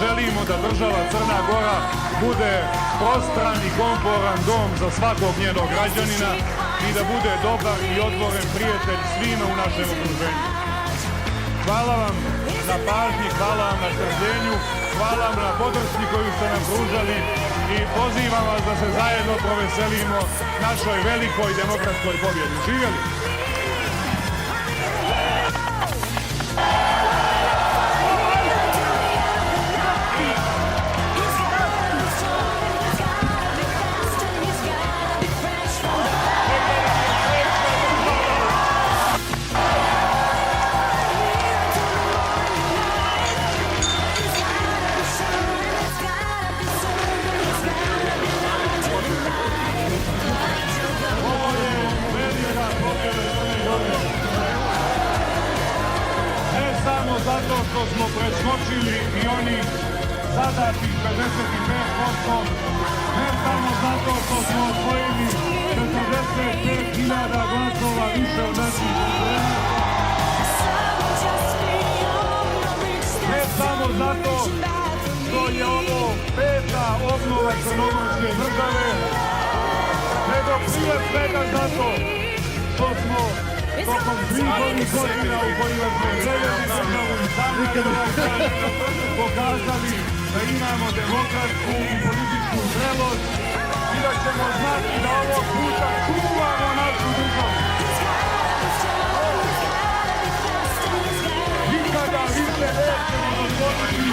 želimo da država Crna Gora bude prostran i komforan dom za svakog njenog građanina i da bude dobar i otvoren prijatelj svima u našem okruženju. Hvala vam na pažnji, hvala vam na strpljenju, hvala vam na podršci koju ste nam pružali i pozivam vas da se zajedno proveselimo našoj velikoj demokratskoj pobjedi. Živjeli! Zato što smo preskočili i oni zadatih 55%, ne samo zato što smo osvojili 45.000 glasova više od naših konkurenata, ne samo zato što je ovo 5. obnova crnogorske države, nego prije svega zato što smo tokom svih ovih godina u kojima smo željeli državu i sami pokazali da imamo demokratsku i političku zrelost i da ćemo znati da ovog puta čuvamo našu državu. Nikada više nećemo dozvoliti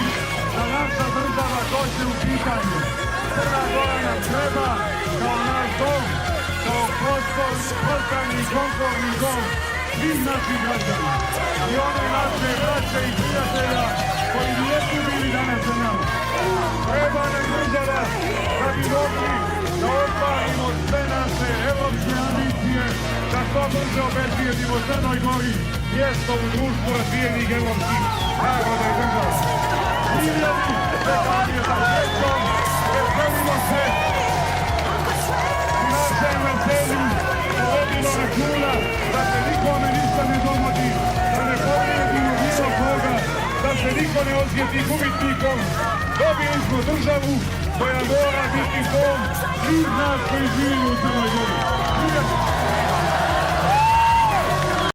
da naša država dođe u pitanje. Crna Gora nam treba kao naš dom, kao prostorni i komforni dom svih naših građana i one naše braće i prijatelja koji nijesu bili danas za nama. Treba nam država da bi mogli da ostvarimo sve naše evropske ambicije, da što brže obezbijedimo Crnoj Gori mjesto u društvu razvijenih evropskih naroda i država. Živjeli, čekam je za srećom, veselimo se i našem veselju vodimo računa da se nikome ništa ne dogodi, da ne povrijedimo bilo koga, da se niko ne osjeti gubitnikom. Dobili smo državu koja mora biti dom svih nas koji živimo u Crnoj Gori.